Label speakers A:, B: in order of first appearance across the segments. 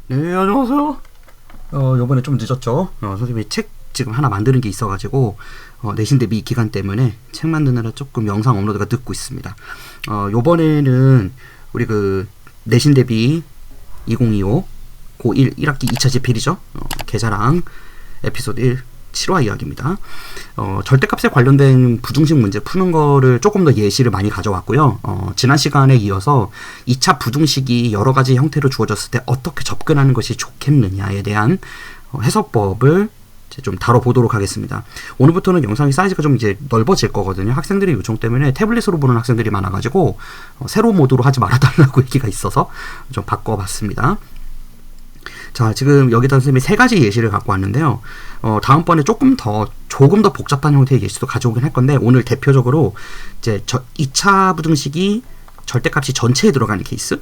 A: 네, 안녕하세요. 요번에 좀 늦었죠. 선생님이 책 지금 하나 만드는 게 있어가지고, 내신 대비 기간 때문에 책 만드느라 조금 영상 업로드가 늦고 있습니다. 요번에는 우리 내신 대비 2025 고1 1학기 2차 집필이죠. 계좌랑 에피소드 1 7화 이야기입니다. 절대값에 관련된 부등식 문제 푸는 거를 조금 더 예시를 많이 가져왔고요. 지난 시간에 이어서 2차 부등식이 여러 가지 형태로 주어졌을 때 어떻게 접근하는 것이 좋겠느냐에 대한 해석법을 좀 다뤄보도록 하겠습니다. 오늘부터는 영상의 사이즈가 좀 이제 넓어질 거거든요. 학생들의 요청 때문에 태블릿으로 보는 학생들이 많아가지고 세로 모드로 하지 말아달라고 얘기가 있어서 좀 바꿔봤습니다. 자, 지금 여기다 선생님이 세 가지 예시를 갖고 왔는데요. 다음번에 조금 더 복잡한 형태의 예시도 가져오긴 할 건데, 오늘 대표적으로 이제 2차 부등식이 절대값이 전체에 들어가는 케이스,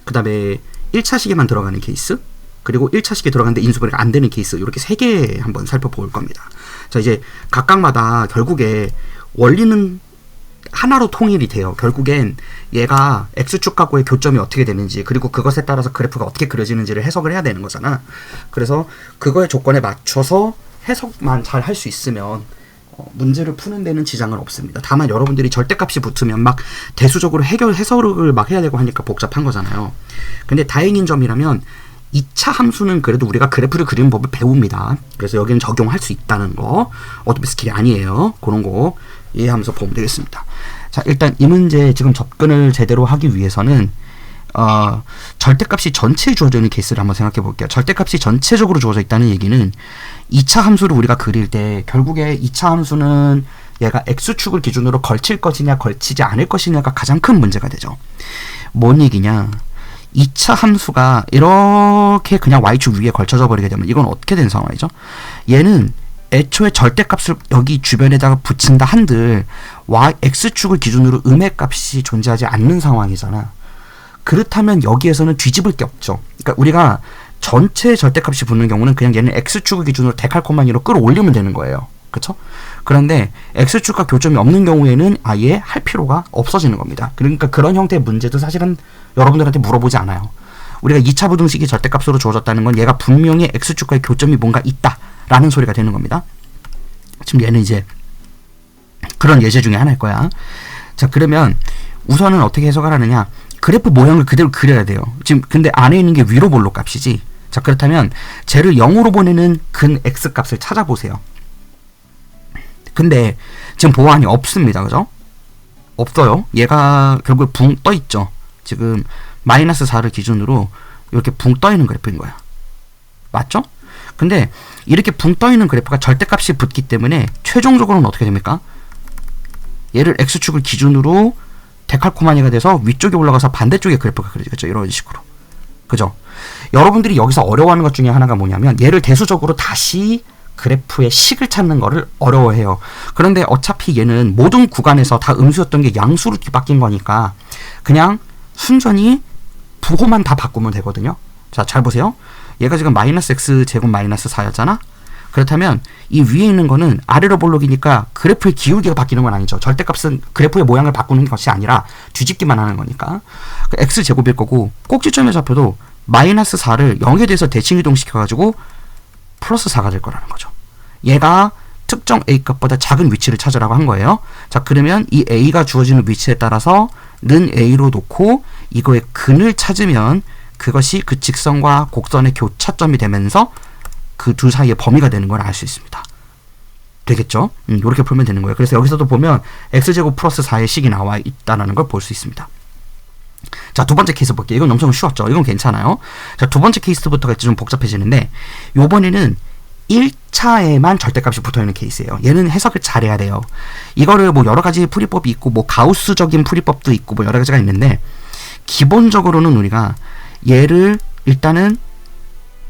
A: 그 다음에 1차식에만 들어가는 케이스, 그리고 1차식에 들어가는데 인수분해가 안 되는 케이스, 이렇게 세 개 한번 살펴볼 겁니다. 자, 이제 각각마다 결국에 원리는 하나로 통일이 돼요. 결국엔 얘가 x축하고의 교점이 어떻게 되는지, 그리고 그것에 따라서 그래프가 어떻게 그려지는지를 해석을 해야 되는 거잖아. 그래서 그거의 조건에 맞춰서 해석만 잘 할 수 있으면 문제를 푸는 데는 지장은 없습니다. 다만 여러분들이 절대값이 붙으면 막 대수적으로 해석을 막 해야 되고 하니까 복잡한 거잖아요. 근데 다행인 점이라면 2차 함수는 그래도 우리가 그래프를 그리는 법을 배웁니다. 그래서 여기는 적용할 수 있다는 거, 어도비 스킬이 아니에요. 그런 거 이해하면서 보면 되겠습니다. 자, 일단 이 문제 지금 접근을 제대로 하기 위해서는 절대값이 전체에 주어져 있는 케이스를 한번 생각해 볼게요. 절대값이 전체적으로 주어져 있다는 얘기는 2차 함수를 우리가 그릴 때 결국에 2차 함수는 얘가 x축을 기준으로 걸칠 것이냐 걸치지 않을 것이냐가 가장 큰 문제가 되죠. 뭔 얘기냐, 2차 함수가 이렇게 그냥 y축 위에 걸쳐져 버리게 되면 이건 어떻게 된 상황이죠? 얘는 애초에 절대값을 여기 주변에다가 붙인다 한들 x축을 기준으로 음의 값이 존재하지 않는 상황이잖아. 그렇다면 여기에서는 뒤집을 게 없죠. 그러니까 우리가 전체 절대값이 붙는 경우는 그냥 얘는 x축을 기준으로 데칼코마니로 끌어올리면 되는 거예요. 그쵸? 그런데 x축과 교점이 없는 경우에는 아예 할 필요가 없어지는 겁니다. 그러니까 그런 형태의 문제도 사실은 여러분들한테 물어보지 않아요. 우리가 2차 부등식이 절대값으로 주어졌다는 건 얘가 분명히 x축과의 교점이 뭔가 있다 라는 소리가 되는 겁니다. 지금 얘는 이제 그런 예제 중에 하나일 거야. 자, 그러면 우선은 어떻게 해석을 하느냐, 그래프 모양을 그대로 그려야 돼요. 지금 근데 안에 있는 게 위로 볼록 값이지. 자, 그렇다면 쟤를 0으로 보내는 근 x 값을 찾아보세요. 근데 지금 보안이 없습니다. 그죠? 없어요. 얘가 결국 붕 떠 있죠. 지금 마이너스 4를 기준으로 이렇게 붕 떠 있는 그래프인 거야. 맞죠? 근데 이렇게 붕 떠 있는 그래프가 절대값이 붙기 때문에 최종적으로는 어떻게 됩니까? 얘를 x축을 기준으로 데칼코마니가 돼서 위쪽에 올라가서 반대쪽에 그래프가 그려지겠죠. 이런 식으로. 그죠? 여러분들이 여기서 어려워하는 것 중에 하나가 뭐냐면 얘를 대수적으로 다시 그래프의 식을 찾는 거를 어려워해요. 그런데 어차피 얘는 모든 구간에서 다 음수였던 게 양수로 뒤바뀐 거니까 그냥 순전히 부호만 다 바꾸면 되거든요. 자, 잘 보세요. 얘가 지금 마이너스 x 제곱 마이너스 4였잖아. 그렇다면 이 위에 있는 거는 아래로 볼록이니까 그래프의 기울기가 바뀌는 건 아니죠. 절대값은 그래프의 모양을 바꾸는 것이 아니라 뒤집기만 하는 거니까 x 제곱일 거고, 꼭지점에 잡혀도 마이너스 4를 0에 대해서 대칭 이동시켜가지고 플러스 4가 될 거라는 거죠. 얘가 특정 a 값보다 작은 위치를 찾으라고 한 거예요. 자, 그러면 이 a가 주어지는 위치에 따라서 는 a로 놓고 이거의 근을 찾으면 그것이 그 직선과 곡선의 교차점이 되면서 그 둘 사이의 범위가 되는 걸 알 수 있습니다. 되겠죠? 이렇게 풀면 되는 거예요. 그래서 여기서도 보면 x제곱 플러스 4의 식이 나와 있다는 걸 볼 수 있습니다. 자, 두 번째 케이스 볼게요. 이건 엄청 쉬웠죠? 이건 괜찮아요. 자, 두 번째 케이스부터가 좀 복잡해지는데, 요번에는 1차에만 절대값이 붙어있는 케이스예요. 얘는 해석을 잘해야 돼요. 이거를 뭐 여러 가지 풀이법이 있고, 뭐 가우스적인 풀이법도 있고, 뭐 여러 가지가 있는데, 기본적으로는 우리가 얘를 일단은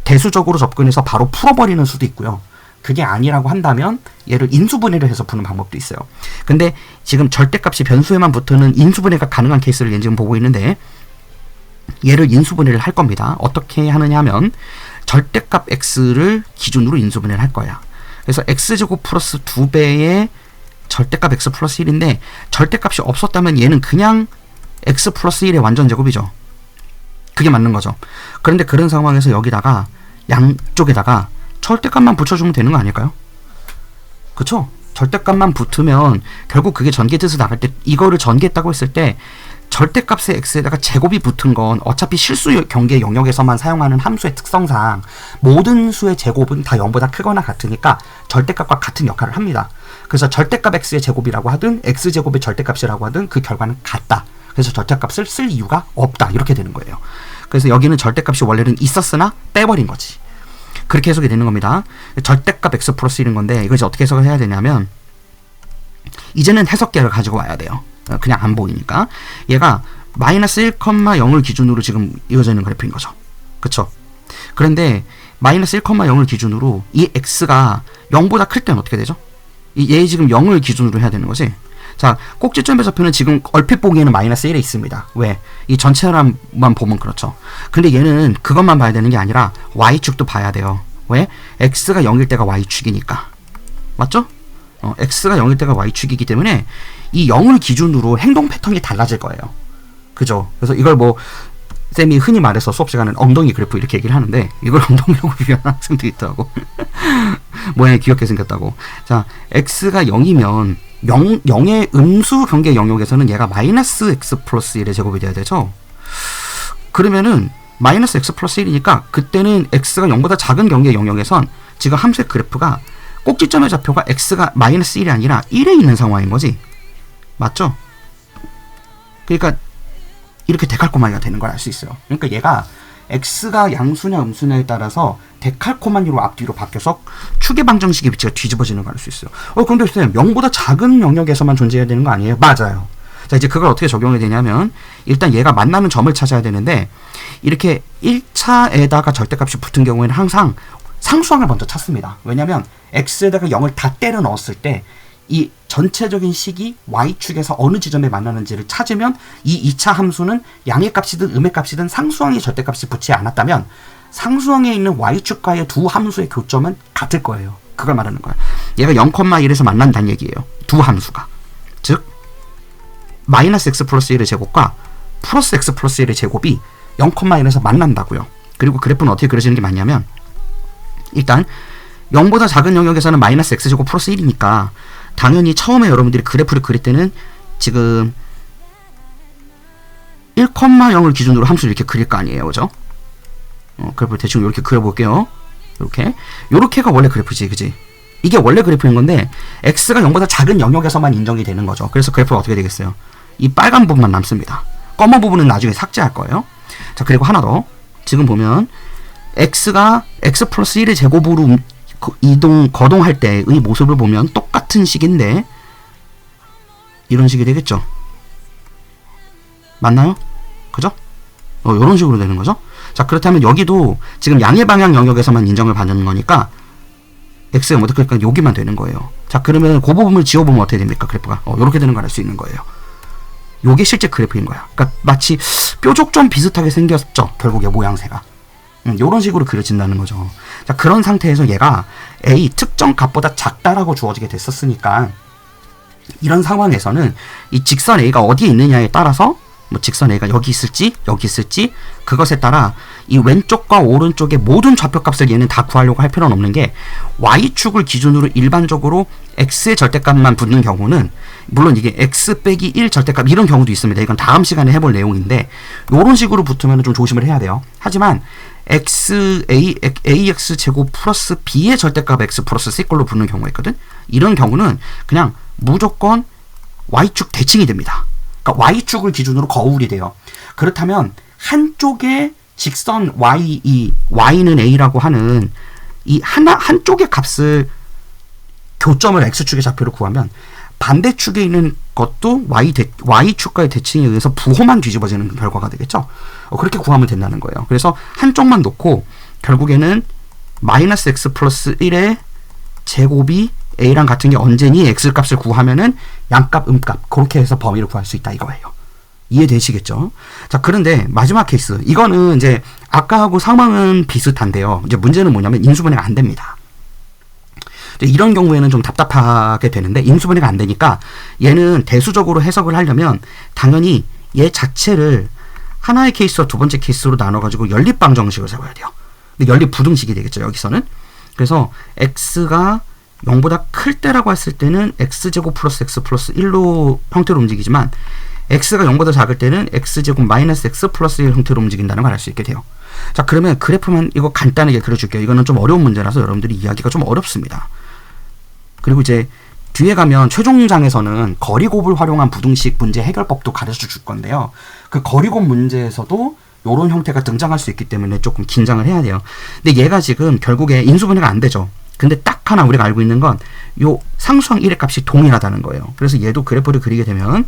A: 대수적으로 접근해서 바로 풀어버리는 수도 있고요. 그게 아니라고 한다면 얘를 인수분해를 해서 푸는 방법도 있어요. 근데 지금 절대값이 변수에만 붙는 인수분해가 가능한 케이스를 지금 보고 있는데, 얘를 인수분해를 할 겁니다. 어떻게 하느냐 하면 절대값 x를 기준으로 인수분해를 할 거야. 그래서 x제곱 플러스 2배의 절대값 x 플러스 1인데 절대값이 없었다면 얘는 그냥 x 플러스 1의 완전 제곱이죠. 그게 맞는 거죠. 그런데 그런 상황에서 여기다가 양쪽에다가 절대값만 붙여주면 되는 거 아닐까요? 그쵸? 절대값만 붙으면 결국 그게 전개돼서 나갈 때 이거를 전개했다고 했을 때 절대값의 x에다가 제곱이 붙은 건 어차피 실수 경계 영역에서만 사용하는 함수의 특성상 모든 수의 제곱은 다 0보다 크거나 같으니까 절대값과 같은 역할을 합니다. 그래서 절대값 x의 제곱이라고 하든 x제곱의 절대값이라고 하든 그 결과는 같다. 그래서 절대값을 쓸 이유가 없다. 이렇게 되는 거예요. 그래서 여기는 절대값이 원래는 있었으나 빼버린 거지. 그렇게 해석이 되는 겁니다. 절대값 x 플러스 1인 건데 이걸 이제 어떻게 해석을 해야 되냐면 이제는 해석계를 가지고 와야 돼요. 그냥 안 보이니까. 얘가 마이너스 1,0을 기준으로 지금 이어져 있는 그래프인 거죠. 그쵸? 그런데 마이너스 1,0을 기준으로 이 x가 0보다 클 때는 어떻게 되죠? 얘 지금 0을 기준으로 해야 되는 거지. 자, 꼭지점의 좌표는 지금 얼핏 보기에는 마이너스 1에 있습니다. 왜? 이 전체만 보면 그렇죠. 근데 얘는 그것만 봐야 되는 게 아니라 y축도 봐야 돼요. 왜? x가 0일 때가 y축이니까. 맞죠? x가 0일 때가 y축이기 때문에 이 0을 기준으로 행동 패턴이 달라질 거예요. 그죠? 그래서 이걸 뭐 쌤이 흔히 말해서 수업 시간은 엉덩이 그래프 이렇게 얘기를 하는데 이걸 엉덩이라고 비교하는 학생도 있더라고. 모양이 귀엽게 생겼다고. 자, x가 0이면 0의 음수 경계 영역에서는 얘가 마이너스 x 플러스 1의 제곱이 돼야 되죠. 그러면은 마이너스 x 플러스 1이니까 그때는 x가 0보다 작은 경계 영역에선 지금 함수의 그래프가 꼭지점의 좌표가 x가 마이너스 1이 아니라 1에 있는 상황인 거지. 맞죠? 그러니까 이렇게 데칼코마니가 되는 걸 알 수 있어요. 그러니까 얘가 x가 양수냐 음수냐에 따라서 데칼코마니로 앞뒤로 바뀌어서 축의 방정식의 위치가 뒤집어지는 걸 알 수 있어요. 그런데 쌤 0보다 작은 영역에서만 존재해야 되는 거 아니에요? 맞아요. 자, 이제 그걸 어떻게 적용이 되냐면 일단 얘가 만나는 점을 찾아야 되는데 이렇게 1차에다가 절대값이 붙은 경우에는 항상 상수항을 먼저 찾습니다. 왜냐면 x에다가 0을 다 때려 넣었을 때 이 전체적인 식이 y축에서 어느 지점에 만나는지를 찾으면 이 2차 함수는 양의 값이든 음의 값이든 상수항에 절대값이 붙지 않았다면 상수항에 있는 y축과의 두 함수의 교점은 같을 거예요. 그걸 말하는 거야. 얘가 0,1에서 만난다는 얘기예요. 두 함수가. 즉 마이너스 x 플러스 1의 제곱과 플러스 x 플러스 1의 제곱이 0,1에서 만난다고요. 그리고 그래프는 어떻게 그려지는 게 맞냐면 일단 0보다 작은 영역에서는 마이너스 x제곱 플러스 1이니까 당연히 처음에 여러분들이 그래프를 그릴 때는 지금 1,0을 기준으로 함수를 이렇게 그릴 거 아니에요. 그죠? 그래프를 대충 이렇게 그려볼게요. 요렇게가 원래 그래프지. 그지? 이게 원래 그래프인 건데 x가 0보다 작은 영역에서만 인정이 되는 거죠. 그래서 그래프가 어떻게 되겠어요? 이 빨간 부분만 남습니다. 검은 부분은 나중에 삭제할 거예요. 자, 그리고 하나 더. 지금 보면 x가 x 플러스 1의 제곱으로 거동할 때의 모습을 보면 똑같은 식인데 이런 식이 되겠죠. 맞나요? 그죠? 이런 식으로 되는 거죠. 자, 그렇다면 여기도 지금 양의 방향 영역에서만 인정을 받는 거니까 x가 뭐 그러니까 여기만 되는 거예요. 자, 그러면 그 부분을 지워보면 어떻게 됩니까? 그래프가 이렇게 되는 걸 알 수 있는 거예요. 요게 실제 그래프인 거야. 그러니까 마치 뾰족 좀 비슷하게 생겼죠. 결국에 모양새가. 이런 식으로 그려진다는 거죠. 자, 그런 상태에서 얘가 a 특정 값보다 작다라고 주어지게 됐었으니까 이런 상황에서는 이 직선 a가 어디에 있느냐에 따라서 뭐 직선 a가 여기 있을지 그것에 따라 이 왼쪽과 오른쪽의 모든 좌표값을 얘는 다 구하려고 할 필요는 없는 게 y축을 기준으로 일반적으로 x의 절대값만 붙는 경우는 물론 이게 x 빼기 1 절대값 이런 경우도 있습니다. 이건 다음 시간에 해볼 내용인데 이런 식으로 붙으면 좀 조심을 해야 돼요. 하지만 ax 제곱 플러스 b의 절대값 x 플러스 c꼴로 붙는 경우가 있거든. 이런 경우는 그냥 무조건 y축 대칭이 됩니다. 그러니까 y축을 기준으로 거울이 돼요. 그렇다면 한쪽에 직선 y는 a라고 하는 이 한쪽의 값을 교점을 x축의 좌표로 구하면 반대축에 있는 것도 y축과의 대칭에 의해서 부호만 뒤집어지는 결과가 되겠죠. 그렇게 구하면 된다는 거예요. 그래서 한쪽만 놓고 결국에는 마이너스 x 플러스 1의 제곱이 a랑 같은 게 언제니 x값을 구하면은 양값, 음값 그렇게 해서 범위를 구할 수 있다 이거예요. 이해되시겠죠? 자, 그런데 마지막 케이스 이거는 이제 아까하고 상황은 비슷한데요. 이제 문제는 뭐냐면 인수분해가 안 됩니다. 이런 경우에는 좀 답답하게 되는데 인수분해가 안 되니까 얘는 대수적으로 해석을 하려면 당연히 얘 자체를 하나의 케이스와 두 번째 케이스로 나눠가지고 연립방 정식을 세워야 돼요. 근데 연립 부등식이 되겠죠, 여기서는. 그래서 x가 0보다 클 때라고 했을 때는 x제곱 플러스 x 플러스 1로 형태로 움직이지만 x가 0보다 작을 때는 x제곱 마이너스 x 플러스 1 형태로 움직인다는 걸 알 수 있게 돼요. 자, 그러면 그래프만 이거 간단하게 그려줄게요. 이거는 좀 어려운 문제라서 여러분들이 이해하기가 좀 어렵습니다. 그리고 이제 뒤에 가면 최종장에서는 거리곱을 활용한 부등식 문제 해결법도 가르쳐 줄 건데요. 그 거리곱 문제에서도 이런 형태가 등장할 수 있기 때문에 조금 긴장을 해야 돼요. 근데 얘가 지금 결국에 인수분해가 안 되죠. 근데 딱 하나 우리가 알고 있는 건 요 상수항 1의 값이 동일하다는 거예요. 그래서 얘도 그래프를 그리게 되면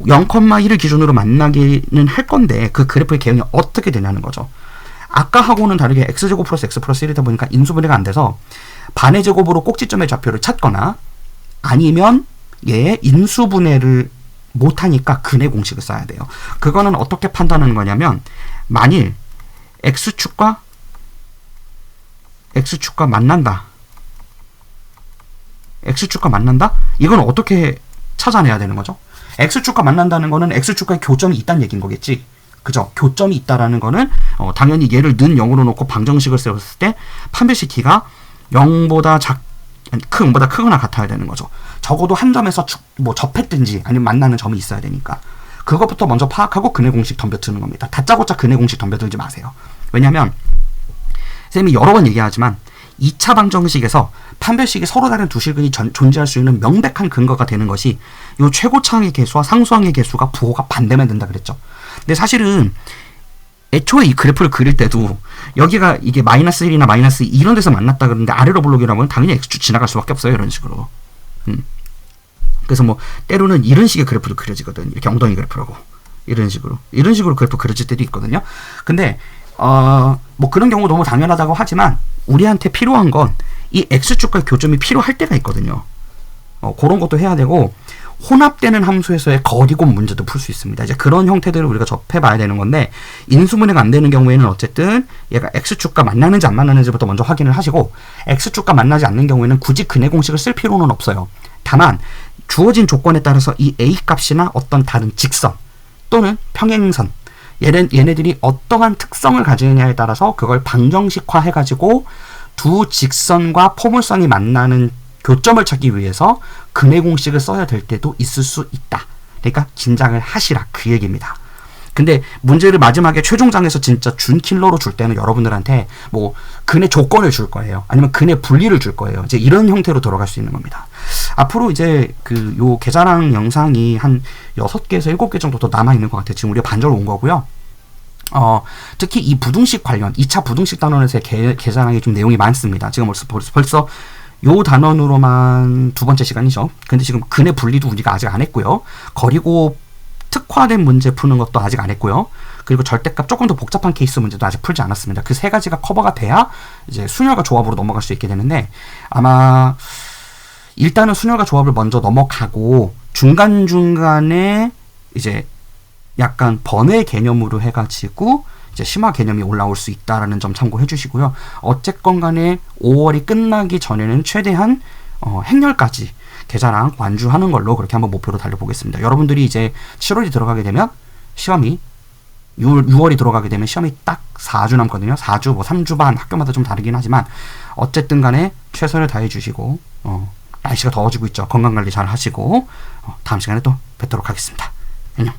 A: 0,1을 기준으로 만나기는 할 건데 그 그래프의 개형이 어떻게 되냐는 거죠. 아까 하고는 다르게 x제곱 플러스 x 플러스 1이다 보니까 인수분해가 안 돼서 반의 제곱으로 꼭지점의 좌표를 찾거나 아니면 얘의 인수분해를 못하니까 근의 공식을 써야 돼요. 그거는 어떻게 판단하는 거냐면 만일 x축과 만난다. x축과 만난다? 이건 어떻게 찾아내야 되는 거죠? x축과 만난다는 거는 x축과에 교점이 있다는 얘기인 거겠지. 그죠? 교점이 있다라는 거는 당연히 얘를 는 0으로 놓고 방정식을 세웠을 때 판별식 t가 0보다 크거나 같아야 되는 거죠. 적어도 한 점에서 접했든지 아니면 만나는 점이 있어야 되니까 그것부터 먼저 파악하고 근의 공식 덤벼드는 겁니다. 다짜고짜 근의 공식 덤벼들지 마세요. 왜냐하면 쌤이 여러 번 얘기하지만 2차 방정식에서 판별식이 서로 다른 두 실근이 존재할 수 있는 명백한 근거가 되는 것이 이 최고차항의 개수와 상수항의 개수가 부호가 반대면 된다 그랬죠. 근데 사실은 애초에 이 그래프를 그릴 때도 여기가 이게 마이너스 1이나 마이너스 2 이런 데서 만났다 그러는데 아래로 볼록이라면 당연히 x축 지나갈 수밖에 없어요. 이런 식으로. 그래서 뭐 때로는 이런 식의 그래프도 그려지거든. 이렇게 엉덩이 그래프라고. 이런 식으로 그래프 그려질 때도 있거든요. 근데 뭐 그런 경우 너무 당연하다고 하지만 우리한테 필요한 건 이 x축과의 교점이 필요할 때가 있거든요. 그런 것도 해야 되고 혼합되는 함수에서의 거리곱 문제도 풀 수 있습니다. 이제 그런 형태들을 우리가 접해봐야 되는 건데 인수분해가 안 되는 경우에는 어쨌든 얘가 x축과 만나는지 안 만나는지부터 먼저 확인을 하시고 x축과 만나지 않는 경우에는 굳이 근의 공식을 쓸 필요는 없어요. 다만 주어진 조건에 따라서 이 a 값이나 어떤 다른 직선 또는 평행선 얘네들이 어떠한 특성을 가지느냐에 따라서 그걸 방정식화 해가지고 두 직선과 포물선이 만나는 교점을 찾기 위해서 근의 공식을 써야 될 때도 있을 수 있다. 그러니까 긴장을 하시라 그 얘기입니다. 근데 문제를 마지막에 최종장에서 진짜 준킬러로 줄 때는 여러분들한테 뭐 근의 조건을 줄 거예요. 아니면 근의 분리를 줄 거예요. 이제 이런 형태로 들어갈 수 있는 겁니다. 앞으로 이제 요 계산항 영상이 한 6개에서 7개 정도 더 남아있는 것 같아요. 지금 우리가 반절 온 거고요. 특히 이 부등식 관련 2차 부등식 단원에서의 계산항이 좀 내용이 많습니다. 지금 벌써 요 단원으로만 두 번째 시간이죠. 근데 지금 근의 분리도 우리가 아직 안 했고요. 거리곱 특화된 문제 푸는 것도 아직 안 했고요. 그리고 절대값 조금 더 복잡한 케이스 문제도 아직 풀지 않았습니다. 그 세 가지가 커버가 돼야 이제 순열과 조합으로 넘어갈 수 있게 되는데 아마 일단은 순열과 조합을 먼저 넘어가고 중간중간에 이제 약간 번외 개념으로 해가지고 이제 심화 개념이 올라올 수 있다라는 점 참고해 주시고요. 어쨌건 간에 5월이 끝나기 전에는 최대한 행렬까지 계산항 완주하는 걸로 그렇게 한번 목표로 달려보겠습니다. 여러분들이 이제 7월이 들어가게 되면 시험이 6월이 들어가게 되면 시험이 딱 4주 남거든요. 4주, 뭐 3주 반 학교마다 좀 다르긴 하지만 어쨌든 간에 최선을 다해 주시고 날씨가 더워지고 있죠. 건강관리 잘 하시고 다음 시간에 또 뵙도록 하겠습니다. 안녕.